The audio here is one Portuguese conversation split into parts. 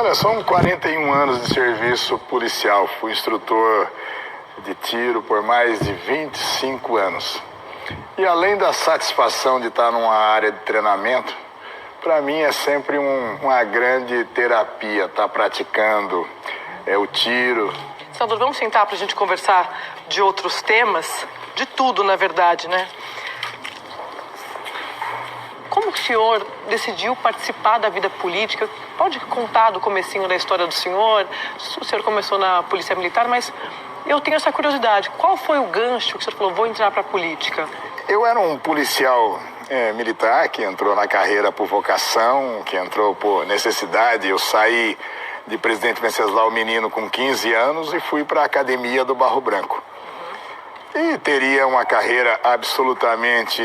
Olha, são 41 anos de serviço policial. Fui instrutor de tiro por mais de 25 anos. E além da satisfação de estar numa área de treinamento, para mim é sempre uma grande terapia estar praticando o tiro. Senador, vamos sentar para a gente conversar de outros temas, de tudo, na verdade, né? Como que o senhor decidiu participar da vida política? Pode contar do comecinho da história do senhor? O senhor começou na Polícia Militar, mas eu tenho essa curiosidade. Qual foi o gancho que o senhor falou, vou entrar para a política? Eu era um policial militar que entrou na carreira por vocação, que entrou por necessidade. Eu saí de Presidente Venceslau Menino com 15 anos e fui para a Academia do Barro Branco. E teria uma carreira absolutamente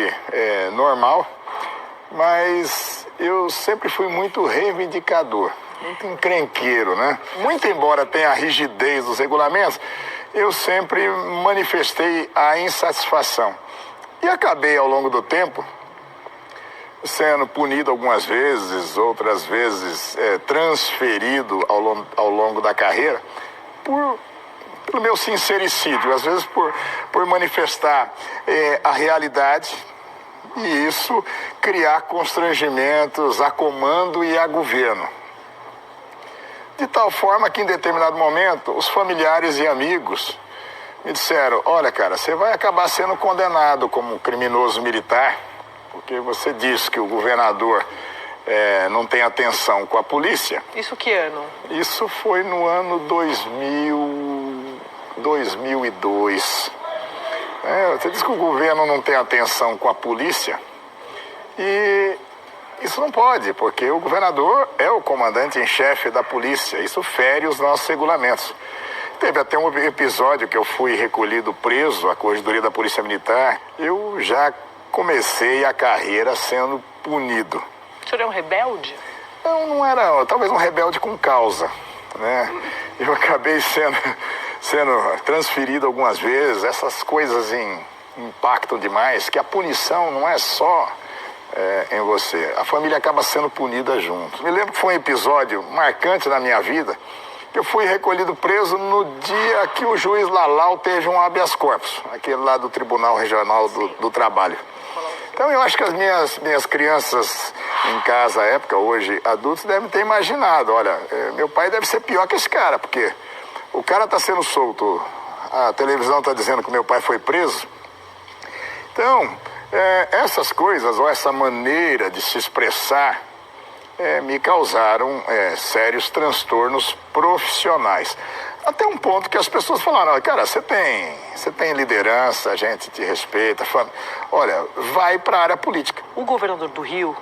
normal, mas eu sempre fui muito reivindicador, muito encrenqueiro, né? Muito embora tenha a rigidez dos regulamentos, eu sempre manifestei a insatisfação. E acabei, ao longo do tempo, sendo punido algumas vezes, outras vezes transferido ao longo da carreira, pelo meu sincericídio, às vezes por manifestar a realidade e isso criar constrangimentos a comando e a governo. De tal forma que, em determinado momento, os familiares e amigos me disseram: olha, cara, você vai acabar sendo condenado como criminoso militar, porque você disse que o governador não tem atenção com a polícia. Isso que ano? Isso foi no ano 2002. Você diz que o governo não tem atenção com a polícia e isso não pode, porque o governador é o comandante em chefe da polícia. Isso fere os nossos regulamentos. Teve até um episódio que eu fui recolhido preso à Corregedoria da Polícia Militar. Eu já comecei a carreira sendo punido. O senhor é um rebelde? Não era, talvez um rebelde com causa, né? Eu acabei sendo transferido algumas vezes. Essas coisas impactam demais, que a punição não é só em você. A família acaba sendo punida junto. Me lembro que foi um episódio marcante na minha vida, que eu fui recolhido preso no dia que o juiz Lalau teve um habeas corpus, aquele lá do Tribunal Regional do Trabalho. Então eu acho que as minhas crianças em casa à época, hoje adultos, devem ter imaginado: olha, meu pai deve ser pior que esse cara, porque o cara está sendo solto, a televisão está dizendo que meu pai foi preso. Então, essas coisas, ou essa maneira de se expressar, me causaram sérios transtornos profissionais. Até um ponto que as pessoas falaram: cara, você tem liderança, a gente te respeita. Olha, vai para a área política. O governador do Rio,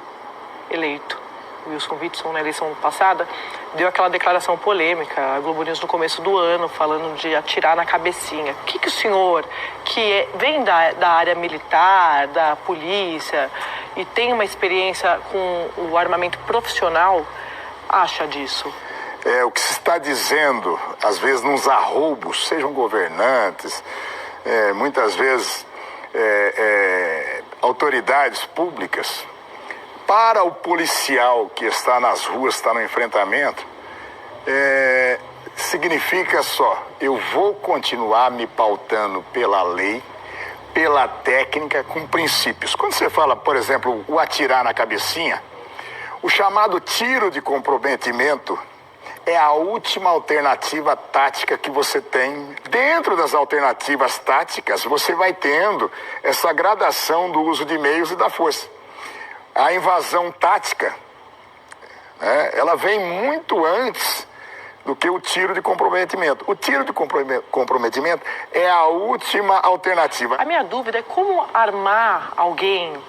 eleito, Wilson Witson, na eleição passada, deu aquela declaração polêmica, a Globo News no começo do ano, falando de atirar na cabecinha. O que o senhor, que vem da área militar, da polícia, e tem uma experiência com o armamento profissional, acha disso? O que se está dizendo, às vezes, nos arroubos, sejam governantes, muitas vezes autoridades públicas, para o policial que está nas ruas, está no enfrentamento, significa só: eu vou continuar me pautando pela lei, pela técnica, com princípios. Quando você fala, por exemplo, o atirar na cabecinha, o chamado tiro de comprometimento é a última alternativa tática que você tem. Dentro das alternativas táticas, você vai tendo essa gradação do uso de meios e da força. A invasão tática, ela vem muito antes do que o tiro de comprometimento. O tiro de comprometimento é a última alternativa. A minha dúvida é como armar alguém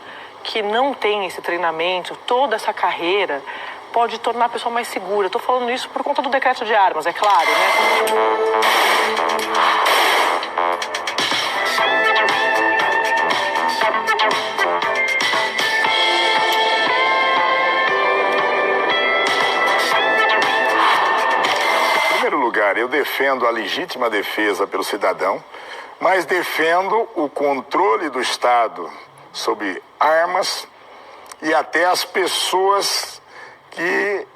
que não tem esse treinamento, toda essa carreira, pode tornar a pessoa mais segura. Estou falando isso por conta do decreto de armas, é claro, né? Em primeiro lugar, eu defendo a legítima defesa pelo cidadão, mas defendo o controle do Estado sobre armas e até as pessoas que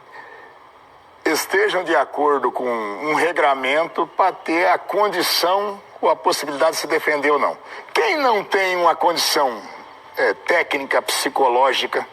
estejam de acordo com um regramento para ter a condição ou a possibilidade de se defender ou não. Quem não tem uma condição técnica, psicológica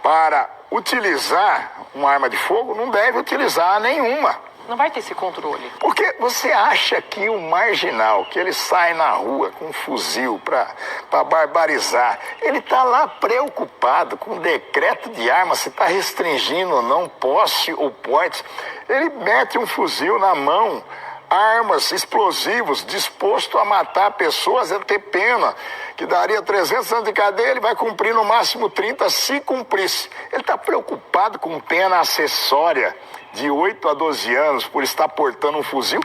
para utilizar uma arma de fogo, não deve utilizar nenhuma. Não vai ter esse controle. Porque você acha que o marginal, que ele sai na rua com um fuzil para barbarizar, ele está lá preocupado com o decreto de arma, se está restringindo ou não, posse ou porte. Ele mete um fuzil na mão, armas, explosivos, disposto a matar pessoas, a ter pena, que daria 300 anos de cadeia, ele vai cumprir no máximo 30 se cumprisse. Ele está preocupado com pena acessória de 8 a 12 anos por estar portando um fuzil?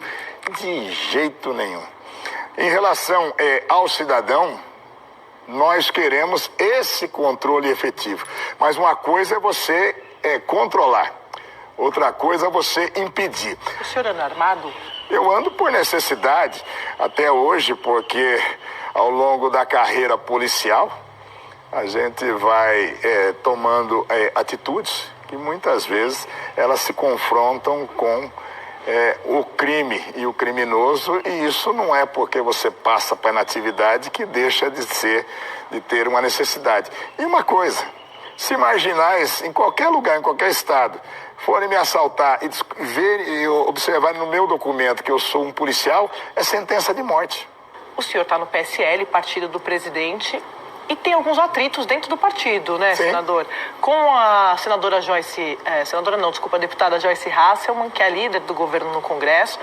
De jeito nenhum. Em relação ao cidadão, nós queremos esse controle efetivo. Mas uma coisa é você controlar, outra coisa é você impedir. O senhor anda armado? Eu ando por necessidade, até hoje, porque ao longo da carreira policial, a gente vai tomando atitudes que muitas vezes elas se confrontam com o crime e o criminoso, e isso não é porque você passa para a inatividade que deixa de ter uma necessidade. E uma coisa, se marginais em qualquer lugar, em qualquer estado, forem me assaltar e observarem no meu documento que eu sou um policial, é sentença de morte. O senhor está no PSL, partido do presidente, e tem alguns atritos dentro do partido, né, Sim. senador? Com a senadora Joyce... a deputada Joyce Hasselmann, que é a líder do governo no Congresso,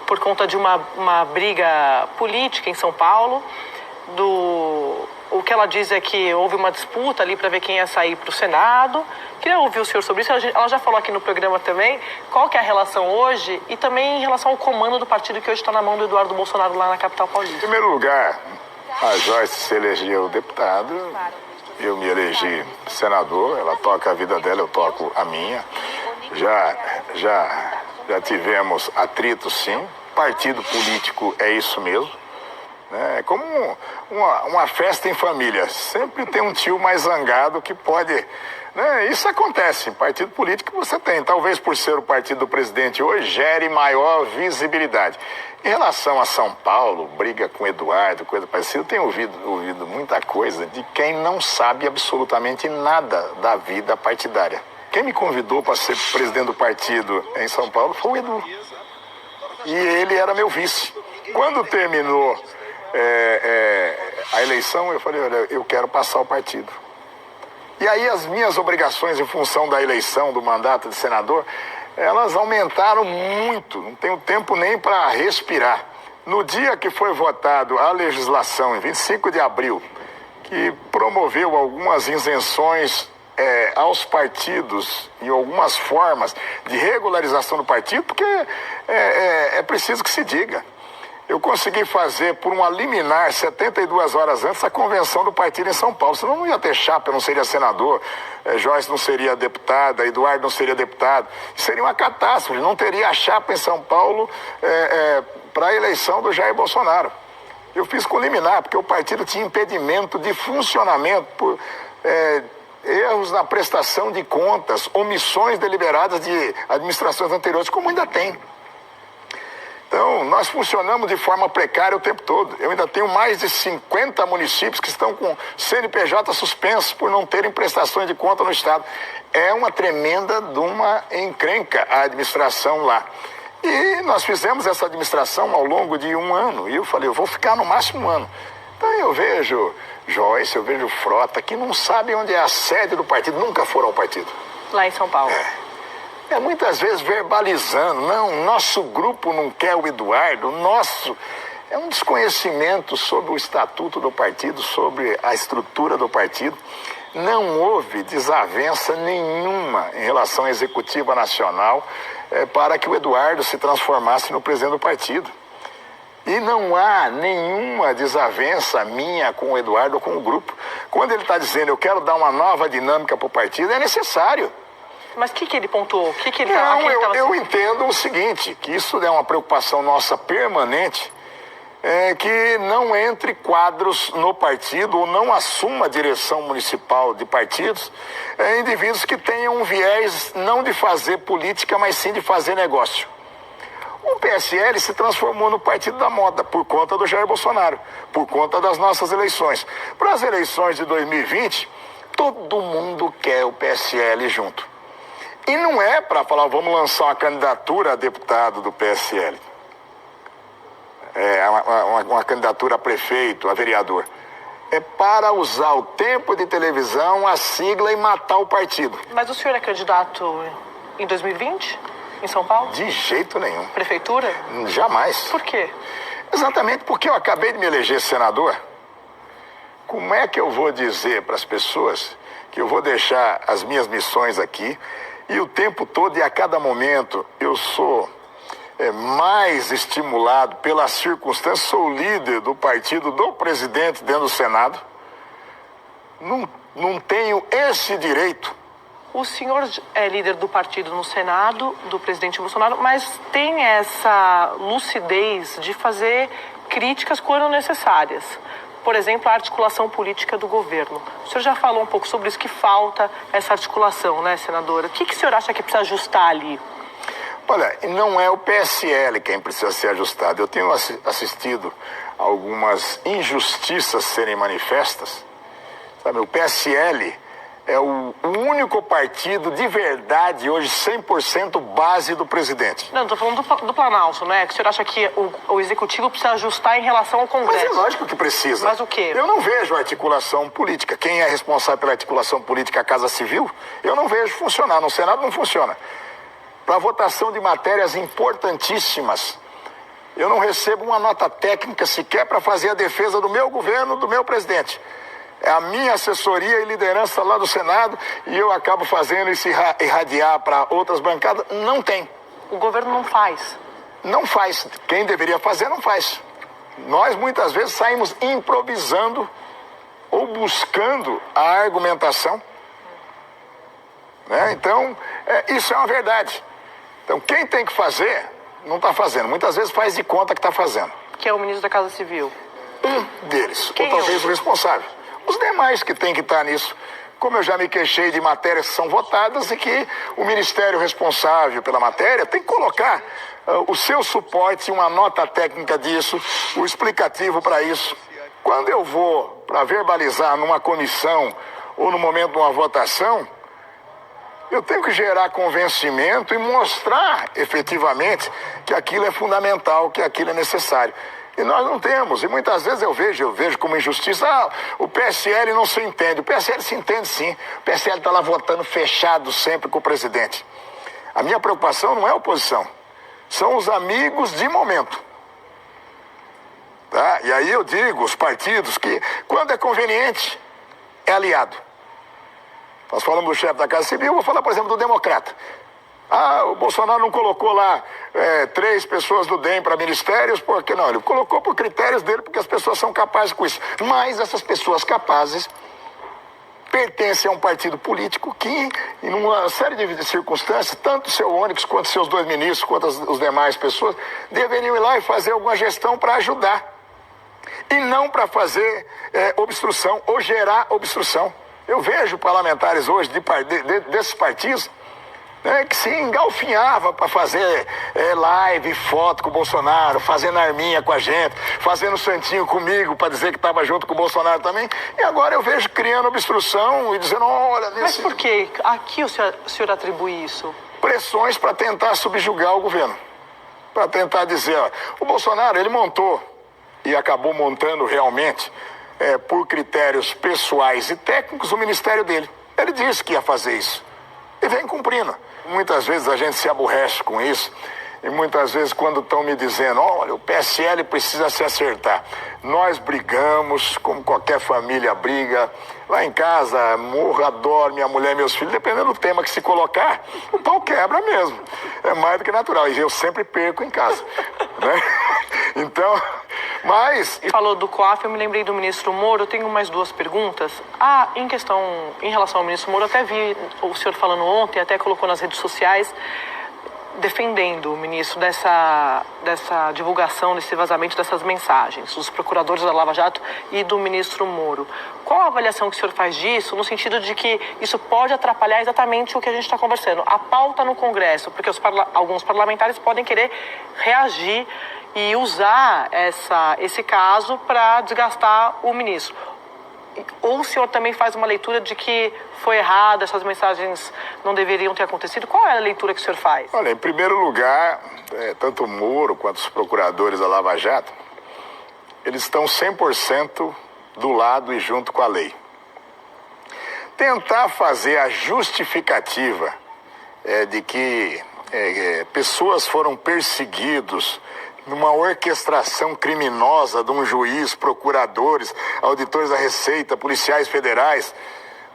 por conta de uma briga política em São Paulo. O que ela diz é que houve uma disputa ali para ver quem ia sair para o Senado. Queria ouvir o senhor sobre isso. Ela já falou aqui no programa também qual que é a relação hoje e também em relação ao comando do partido que hoje está na mão do Eduardo Bolsonaro lá na capital paulista. Em primeiro lugar, a Joyce se elegeu deputada, eu me elegi senador, ela toca a vida dela, eu toco a minha. Já tivemos atritos, sim. Partido político é isso mesmo. É como uma festa em família. Sempre tem um tio mais zangado que pode... né? Isso acontece. Em partido político você tem. Talvez por ser o partido do presidente hoje, gere maior visibilidade. Em relação a São Paulo, briga com Eduardo, coisa parecida, eu tenho ouvido muita coisa de quem não sabe absolutamente nada da vida partidária. Quem me convidou para ser presidente do partido em São Paulo foi o Edu. E ele era meu vice. Quando terminou a eleição, eu falei, olha, eu quero passar o partido. E aí as minhas obrigações em função da eleição, do mandato de senador, elas aumentaram muito, não tenho tempo nem para respirar. No dia que foi votado a legislação, em 25 de abril, que promoveu algumas isenções aos partidos e algumas formas de regularização do partido, porque é preciso que se diga. Eu consegui fazer, por uma liminar, 72 horas antes, a convenção do partido em São Paulo. Senão não ia ter chapa, eu não seria senador, Joyce não seria deputada, Eduardo não seria deputado. Seria uma catástrofe, não teria a chapa em São Paulo para a eleição do Jair Bolsonaro. Eu fiz com liminar, porque o partido tinha impedimento de funcionamento por erros na prestação de contas, omissões deliberadas de administrações anteriores, como ainda tem. Então, nós funcionamos de forma precária o tempo todo. Eu ainda tenho mais de 50 municípios que estão com CNPJ suspensos por não terem prestações de conta no Estado. É uma tremenda de uma encrenca a administração lá. E nós fizemos essa administração ao longo de 1 ano. E eu falei, eu vou ficar no máximo 1 ano. Então eu vejo Joyce, eu vejo Frota, que não sabem onde é a sede do partido, nunca foram ao partido. Lá em São Paulo. Muitas vezes verbalizando, não, nosso grupo não quer o Eduardo, nosso... É um desconhecimento sobre o estatuto do partido, sobre a estrutura do partido. Não houve desavença nenhuma em relação à executiva nacional para que o Eduardo se transformasse no presidente do partido. E não há nenhuma desavença minha com o Eduardo ou com o grupo. Quando ele está dizendo, eu quero dar uma nova dinâmica para o partido, é necessário. Mas o que ele pontuou? Eu entendo o seguinte, que isso é uma preocupação nossa permanente, que não entre quadros no partido ou não assuma a direção municipal de partidos indivíduos que tenham um viés não de fazer política, mas sim de fazer negócio. O PSL se transformou no partido da moda por conta do Jair Bolsonaro, por conta das nossas eleições. Para as eleições de 2020, todo mundo quer o PSL junto. E não é para falar, vamos lançar uma candidatura a deputado do PSL. Uma candidatura a prefeito, a vereador. É para usar o tempo de televisão, a sigla e matar o partido. Mas o senhor é candidato em 2020, em São Paulo? De jeito nenhum. Prefeitura? Jamais. Por quê? Exatamente porque eu acabei de me eleger senador. Como é que eu vou dizer para as pessoas que eu vou deixar as minhas missões aqui e o tempo todo e a cada momento eu sou mais estimulado pelas circunstâncias, sou líder do partido do presidente dentro do Senado, não tenho esse direito. O senhor é líder do partido no Senado, do presidente Bolsonaro, mas tem essa lucidez de fazer críticas quando necessárias. Por exemplo, a articulação política do governo. O senhor já falou um pouco sobre isso, que falta essa articulação, né, senadora? O que o senhor acha que precisa ajustar ali? Olha, não é o PSL quem precisa ser ajustado. Eu tenho assistido algumas injustiças serem manifestas. Sabe, o PSL é o único partido de verdade hoje 100% base do presidente. Não, estou falando do Planalto, né? Que o senhor acha que o executivo precisa ajustar em relação ao Congresso? Mas é lógico que precisa. Mas o quê? Eu não vejo articulação política. Quem é responsável pela articulação política, a Casa Civil, eu não vejo funcionar. No Senado não funciona. Para votação de matérias importantíssimas, eu não recebo uma nota técnica sequer para fazer a defesa do meu governo, do meu presidente. É a minha assessoria e liderança lá do Senado e eu acabo fazendo isso irradiar para outras bancadas. Não tem. O governo não faz. Não faz. Quem deveria fazer, não faz. Nós, muitas vezes, saímos improvisando ou buscando a argumentação. Né? Então, isso é uma verdade. Então, quem tem que fazer, não está fazendo. Muitas vezes faz de conta que está fazendo. Que é o ministro da Casa Civil. Um deles. Quem ou talvez o responsável. Os demais que têm que estar nisso. Como eu já me queixei de matérias que são votadas e que o ministério responsável pela matéria tem que colocar o seu suporte, uma nota técnica disso, o explicativo para isso. Quando eu vou para verbalizar numa comissão ou no momento de uma votação, eu tenho que gerar convencimento e mostrar efetivamente que aquilo é fundamental, que aquilo é necessário. E nós não temos. E muitas vezes eu vejo como injustiça, o PSL não se entende. O PSL se entende sim. O PSL está lá votando fechado sempre com o presidente. A minha preocupação não é a oposição. São os amigos de momento. Tá? E aí eu digo, os partidos, que quando é conveniente, é aliado. Nós falamos do chefe da Casa Civil, eu vou falar, por exemplo, do Democrata. O Bolsonaro não colocou lá 3 pessoas do DEM para ministérios, porque não, ele colocou por critérios dele, porque as pessoas são capazes com isso. Mas essas pessoas capazes pertencem a um partido político que, em uma série de circunstâncias, tanto o seu Onyx quanto seus 2 ministros, quanto as demais pessoas, deveriam ir lá e fazer alguma gestão para ajudar. E não para fazer obstrução ou gerar obstrução. Eu vejo parlamentares hoje desses partidos, né, que se engalfinhava para fazer live, foto com o Bolsonaro, fazendo arminha com a gente, fazendo santinho comigo para dizer que estava junto com o Bolsonaro também. E agora eu vejo criando obstrução e dizendo, olha... Mas por que? Aqui o senhor atribui isso? Pressões para tentar subjugar o governo. Para tentar dizer, ó, o Bolsonaro, ele montou e acabou montando realmente, por critérios pessoais e técnicos, o ministério dele. Ele disse que ia fazer isso. E vem cumprindo. Muitas vezes a gente se aborrece com isso. E muitas vezes quando estão me dizendo, olha, o PSL precisa se acertar. Nós brigamos, como qualquer família briga. Lá em casa, morro, adoro minha mulher e meus filhos. Dependendo do tema que se colocar, o pau quebra mesmo. É mais do que natural. E eu sempre perco em casa. Né? Então, mas... Falou do COAF, eu me lembrei do ministro Moro. Eu tenho mais 2 perguntas. Em relação ao ministro Moro, eu até vi o senhor falando ontem, até colocou nas redes sociais, defendendo o ministro dessa divulgação, desse vazamento dessas mensagens, dos procuradores da Lava Jato e do ministro Moro. Qual a avaliação que o senhor faz disso, no sentido de que isso pode atrapalhar exatamente o que a gente está conversando, a pauta no Congresso, porque alguns parlamentares podem querer reagir e usar esse caso para desgastar o ministro? Ou o senhor também faz uma leitura de que foi errado, essas mensagens não deveriam ter acontecido? Qual é a leitura que o senhor faz? Olha, em primeiro lugar, tanto o Moro quanto os procuradores da Lava Jato, eles estão 100% do lado e junto com a lei. Tentar fazer a justificativa de que pessoas foram perseguidos numa orquestração criminosa de um juiz, procuradores, auditores da Receita, policiais federais,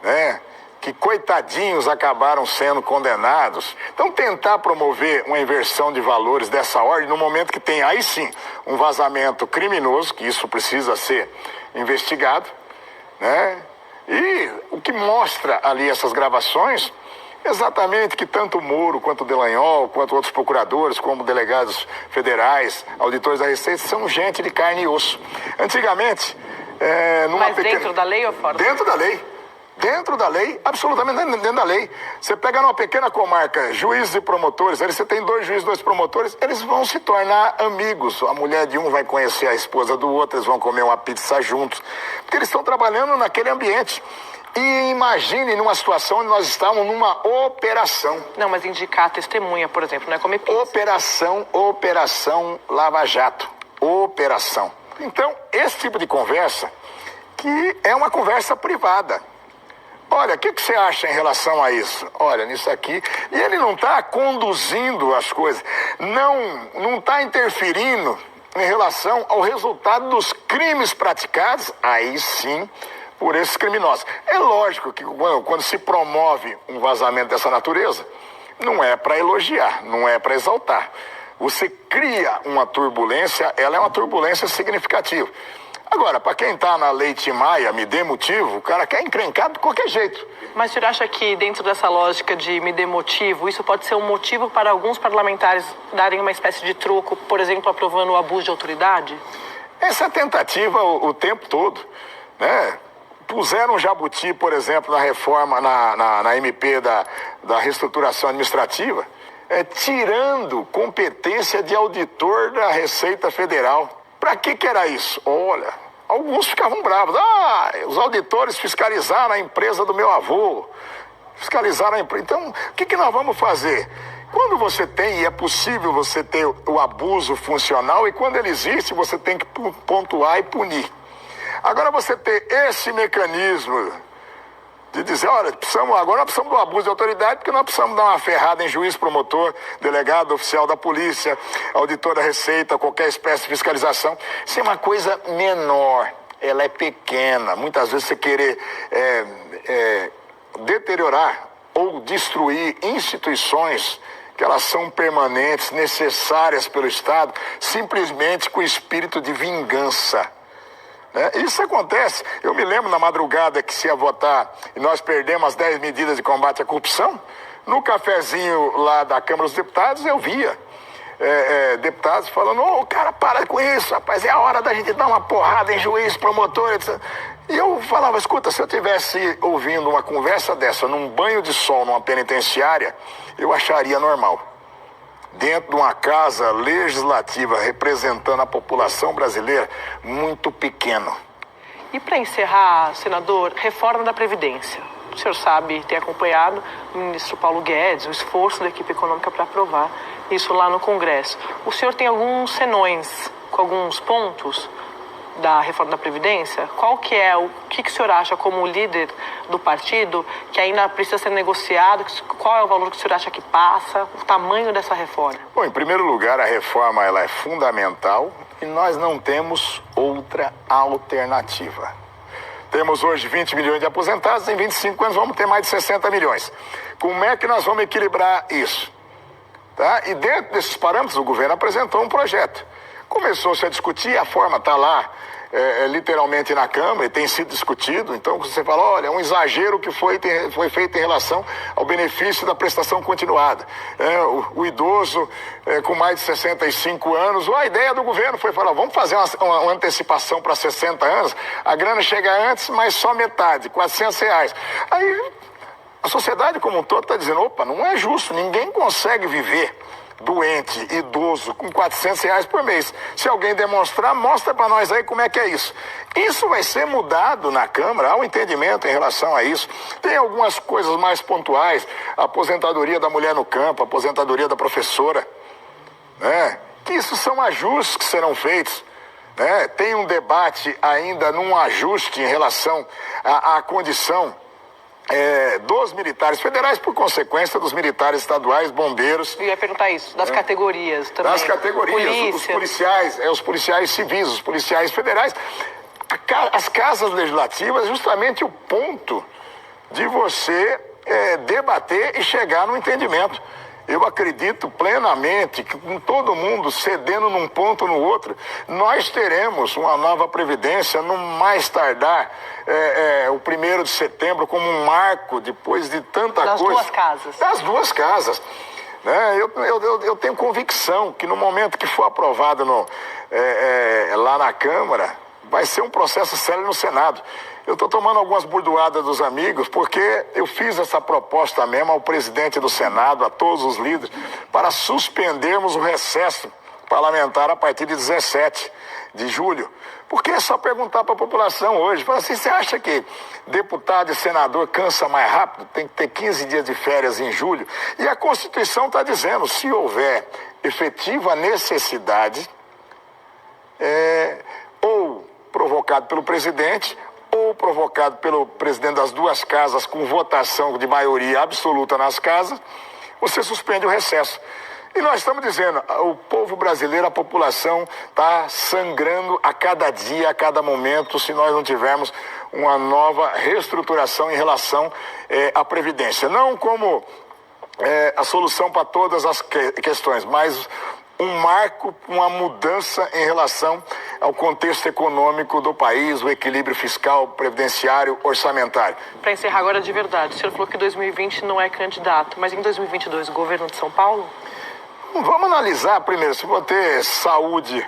né, que coitadinhos acabaram sendo condenados. Então tentar promover uma inversão de valores dessa ordem no momento que tem aí sim um vazamento criminoso, que isso precisa ser investigado, né? E o que mostra ali essas gravações, exatamente que tanto o Moro, quanto o Delanhol, quanto outros procuradores, como delegados federais, auditores da Receita, são gente de carne e osso. Antigamente... Mas dentro da lei ou fora? Dentro da lei. Dentro da lei, absolutamente dentro da lei. Você pega numa pequena comarca, juízes e promotores, aí você tem 2 juízes, 2 promotores, eles vão se tornar amigos. A mulher de um vai conhecer a esposa do outro, eles vão comer uma pizza juntos, porque eles estão trabalhando naquele ambiente. E imagine numa situação onde nós estávamos numa operação. Não, mas indicar a testemunha, por exemplo, não é comer pizza. Operação Lava Jato. Operação. Então, esse tipo de conversa, que é uma conversa privada. Olha, o que você acha em relação a isso? Olha, nisso aqui... E ele não está conduzindo as coisas. Não está interferindo em relação ao resultado dos crimes praticados. Aí sim... por esses criminosos. É lógico que quando se promove um vazamento dessa natureza, não é para elogiar, não é para exaltar. Você cria uma turbulência, ela é uma turbulência significativa. Agora, para quem está na lei Timaia, me dê motivo, o cara quer encrencar de qualquer jeito. Mas o senhor acha que dentro dessa lógica de me dê motivo, isso pode ser um motivo para alguns parlamentares darem uma espécie de troco, por exemplo, aprovando o abuso de autoridade? Essa tentativa o tempo todo, né? Puseram um jabuti, por exemplo, na reforma, na MP da reestruturação administrativa, tirando competência de auditor da Receita Federal. Para que era isso? Olha, alguns ficavam bravos. Os auditores fiscalizaram a empresa do meu avô. Fiscalizaram a empresa. Então, o que nós vamos fazer? Quando você tem, e é possível você ter o abuso funcional, e quando ele existe, você tem que pontuar e punir. Agora você ter esse mecanismo de dizer, olha, agora nós precisamos do abuso de autoridade, porque nós precisamos dar uma ferrada em juiz, promotor, delegado, oficial da polícia, auditor da Receita, qualquer espécie de fiscalização. Isso é uma coisa menor, ela é pequena. Muitas vezes você querer deteriorar ou destruir instituições que elas são permanentes, necessárias pelo Estado, simplesmente com espírito de vingança. Isso acontece. Eu me lembro na madrugada que se ia votar e nós perdemos as 10 medidas de combate à corrupção. No cafezinho lá da Câmara dos Deputados eu via deputados falando, cara, para com isso, rapaz, é a hora da gente dar uma porrada em juiz, promotor, etc. E eu falava, escuta, se eu estivesse ouvindo uma conversa dessa num banho de sol, numa penitenciária, eu acharia normal. Dentro de uma casa legislativa representando a população brasileira, muito pequeno. E para encerrar, senador, reforma da Previdência. O senhor sabe, tem acompanhado o ministro Paulo Guedes, o esforço da equipe econômica para aprovar isso lá no Congresso. O senhor tem alguns senões com alguns pontos da reforma da Previdência? O que o senhor acha como líder do partido que ainda precisa ser negociado? Qual é o valor que o senhor acha que passa? O tamanho dessa reforma? Bom, em primeiro lugar, a reforma ela é fundamental e nós não temos outra alternativa. Temos hoje 20 milhões de aposentados, em 25 anos vamos ter mais de 60 milhões. Como é que nós vamos equilibrar isso? Tá? E dentro desses parâmetros, o governo apresentou um projeto. Começou-se a discutir, a forma está lá, literalmente na Câmara, e tem sido discutido. Então você fala, olha, é um exagero que foi feito em relação ao benefício da prestação continuada. O idoso com mais de 65 anos, a ideia do governo foi falar, vamos fazer uma antecipação para 60 anos, a grana chega antes, mas só metade, R$400. Aí a sociedade como um todo está dizendo, opa, não é justo, ninguém consegue viver doente, idoso, com R$400 por mês. Se alguém demonstrar, mostra para nós aí como é que é isso. Isso vai ser mudado na Câmara, há um entendimento em relação a isso. Tem algumas coisas mais pontuais, a aposentadoria da mulher no campo, a aposentadoria da professora, né? Que isso são ajustes que serão feitos. Tem um debate ainda num ajuste em relação à condição dos militares federais, por consequência dos militares estaduais, bombeiros. Eu ia perguntar isso, das categorias também. Das categorias, os policiais civis, os policiais federais. As casas legislativas, justamente o ponto de você debater e chegar no entendimento. Eu acredito plenamente que, com todo mundo cedendo num ponto ou no outro, nós teremos uma nova Previdência no mais tardar o 1º de setembro como um marco, depois de tanta coisa. Das duas casas. Das duas casas. Eu tenho convicção que no momento que for aprovado lá na Câmara, vai ser um processo sério no Senado. Eu estou tomando algumas burdoadas dos amigos, porque eu fiz essa proposta mesmo ao presidente do Senado, a todos os líderes, para suspendermos o recesso parlamentar a partir de 17 de julho. Porque é só perguntar para a população hoje. Fala assim, você acha que deputado e senador cansa mais rápido? Tem que ter 15 dias de férias em julho. E a Constituição está dizendo, se houver efetiva necessidade, ou provocado pelo presidente, ou provocado pelo presidente das duas casas com votação de maioria absoluta nas casas, você suspende o recesso. E nós estamos dizendo, o povo brasileiro, a população está sangrando a cada dia, a cada momento, se nós não tivermos uma nova reestruturação em relação à Previdência. Não como a solução para todas as questões, mas um marco, uma mudança em relação ao contexto econômico do país, o equilíbrio fiscal, previdenciário, orçamentário. Para encerrar agora de verdade, o senhor falou que 2020 não é candidato, mas em 2022 o governo de São Paulo? Vamos analisar primeiro se vou ter saúde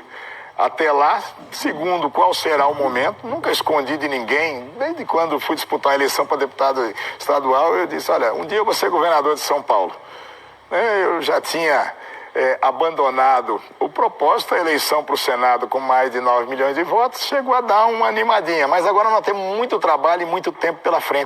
até lá. Segundo, qual será o momento. Nunca escondi de ninguém. Desde quando fui disputar a eleição para deputado estadual, eu disse, olha, um dia eu vou ser governador de São Paulo. Eu já tinha abandonado o propósito, a eleição para o Senado com mais de 9 milhões de votos, chegou a dar uma animadinha. Mas agora nós temos muito trabalho e muito tempo pela frente.